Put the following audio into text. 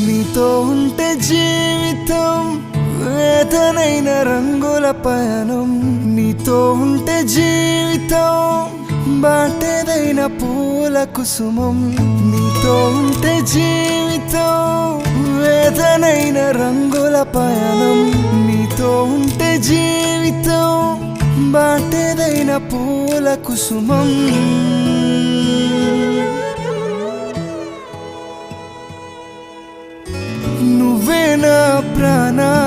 నీతో ఉంటే జీవితం వేదనైన రంగుల పయనం నీతో ఉంటే జీవితం బాటేదైన పూల కుసుమం నీతో ఉంటే జీవితం వేదనైన రంగుల పయనం నీతో ఉంటే జీవితం బాటేదైన పూల కుసుమం నువ్వే నా ప్రాణం